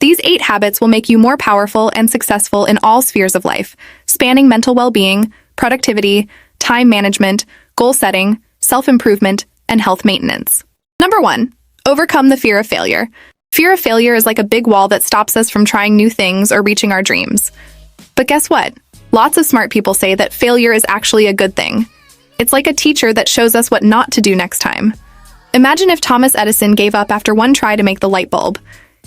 These 8 habits will make you more powerful and successful in all spheres of life, spanning mental well-being, productivity, time management, goal setting, self-improvement, and health maintenance. Number 1, overcome the fear of failure. Fear of failure is like a big wall that stops us from trying new things or reaching our dreams. But guess what? Lots of smart people say that failure is actually a good thing. It's like a teacher that shows us what not to do next time. Imagine if Thomas Edison gave up after one try to make the light bulb.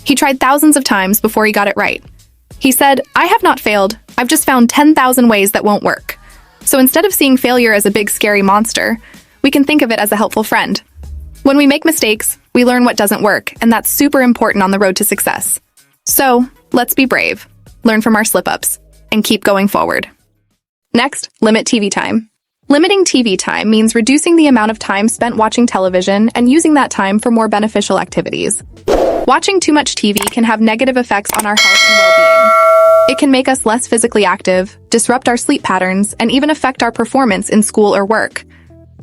He tried thousands of times before he got it right. He said, "I have not failed. I've just found 10,000 ways that won't work." So instead of seeing failure as a big scary monster, we can think of it as a helpful friend. When we make mistakes, we learn what doesn't work, and that's super important on the road to success. So, let's be brave, learn from our slip-ups, and keep going forward. Next, limit TV time. Limiting TV time means reducing the amount of time spent watching television and using that time for more beneficial activities. Watching too much TV can have negative effects on our health and well-being. It can make us less physically active, disrupt our sleep patterns, and even affect our performance in school or work.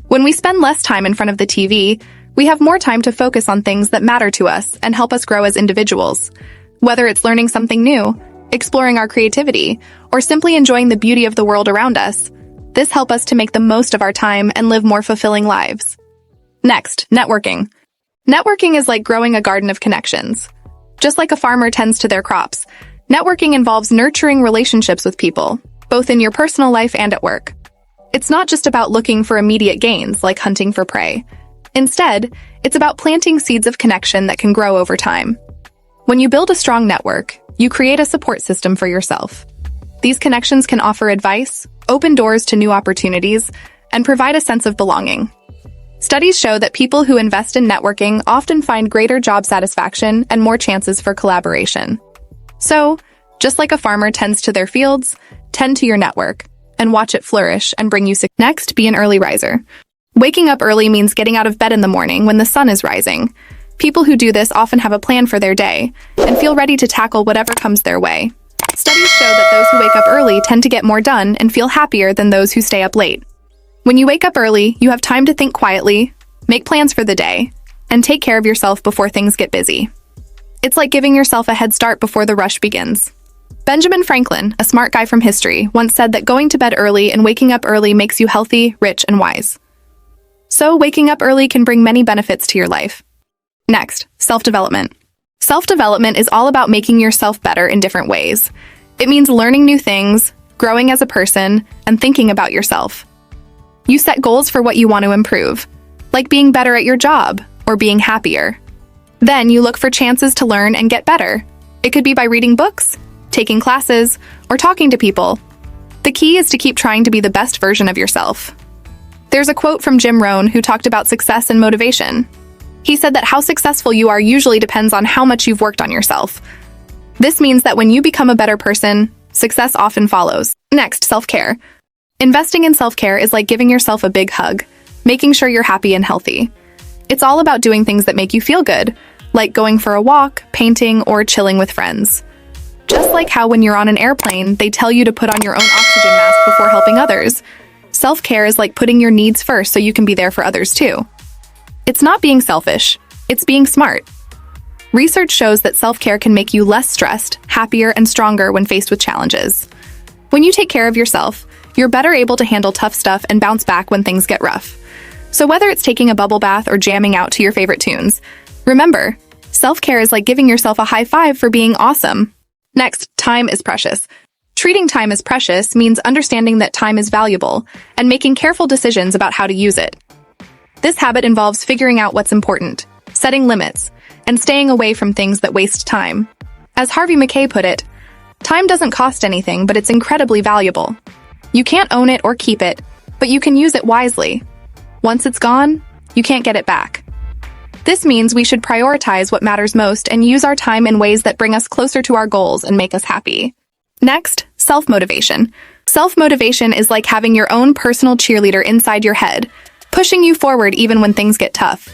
When we spend less time in front of the TV, we have more time to focus on things that matter to us and help us grow as individuals. Whether it's learning something new, exploring our creativity, or simply enjoying the beauty of the world around us, this helps us to make the most of our time and live more fulfilling lives. Next, networking. Networking is like growing a garden of connections. Just like a farmer tends to their crops, networking involves nurturing relationships with people, both in your personal life and at work. It's not just about looking for immediate gains, like hunting for prey. Instead, it's about planting seeds of connection that can grow over time. When you build a strong network, you create a support system for yourself. These connections can offer advice, open doors to new opportunities, and provide a sense of belonging. Studies show that people who invest in networking often find greater job satisfaction and more chances for collaboration. So, just like a farmer tends to their fields, tend to your network, and watch it flourish and bring you success. Next, be an early riser. Waking up early means getting out of bed in the morning when the sun is rising. People who do this often have a plan for their day and feel ready to tackle whatever comes their way. Studies show that those who wake up early tend to get more done and feel happier than those who stay up late. When you wake up early, you have time to think quietly, make plans for the day, and take care of yourself before things get busy. It's like giving yourself a head start before the rush begins. Benjamin Franklin, a smart guy from history, once said that going to bed early and waking up early makes you healthy, rich, and wise. So, waking up early can bring many benefits to your life. Next, self-development. Self-development is all about making yourself better in different ways. It means learning new things, growing as a person, and thinking about yourself. You set goals for what you want to improve, like being better at your job or being happier. Then you look for chances to learn and get better. It could be by reading books, taking classes, or talking to people. The key is to keep trying to be the best version of yourself. There's a quote from Jim Rohn who talked about success and motivation. He said that how successful you are usually depends on how much you've worked on yourself. This means that when you become a better person, success often follows. Next, self-care. Investing in self-care is like giving yourself a big hug, making sure you're happy and healthy. It's all about doing things that make you feel good, like going for a walk, painting, or chilling with friends. Just like how when you're on an airplane, they tell you to put on your own oxygen mask before helping others, self-care is like putting your needs first so you can be there for others too. It's not being selfish, it's being smart. Research shows that self-care can make you less stressed, happier, and stronger when faced with challenges. When you take care of yourself, you're better able to handle tough stuff and bounce back when things get rough. So whether it's taking a bubble bath or jamming out to your favorite tunes, remember, self-care is like giving yourself a high five for being awesome. Next, time is precious. Treating time as precious means understanding that time is valuable and making careful decisions about how to use it. This habit involves figuring out what's important, setting limits, and staying away from things that waste time. As Harvey Mackay put it, time doesn't cost anything, but it's incredibly valuable. You can't own it or keep it, but you can use it wisely. Once it's gone, you can't get it back. This means we should prioritize what matters most and use our time in ways that bring us closer to our goals and make us happy. Next, self-motivation. Self-motivation is like having your own personal cheerleader inside your head, pushing you forward even when things get tough.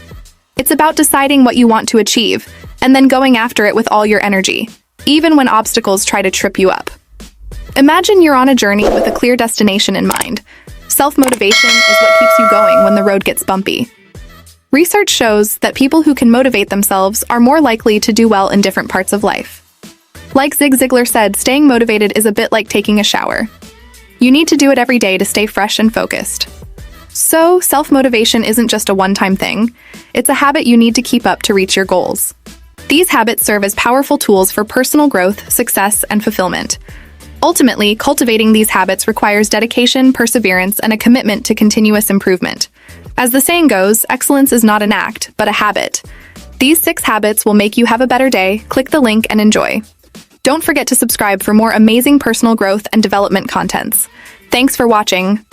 It's about deciding what you want to achieve, and then going after it with all your energy, even when obstacles try to trip you up. Imagine you're on a journey with a clear destination in mind. Self-motivation is what keeps you going when the road gets bumpy. Research shows that people who can motivate themselves are more likely to do well in different parts of life. Like Zig Ziglar said, staying motivated is a bit like taking a shower. You need to do it every day to stay fresh and focused. So, self-motivation isn't just a one-time thing. It's a habit you need to keep up to reach your goals. These habits serve as powerful tools for personal growth, success, and fulfillment. Ultimately, cultivating these habits requires dedication, perseverance, and a commitment to continuous improvement. As the saying goes, excellence is not an act, but a habit. These 6 habits will make you have a better day. Click the link and enjoy. Don't forget to subscribe for more amazing personal growth and development contents. Thanks for watching.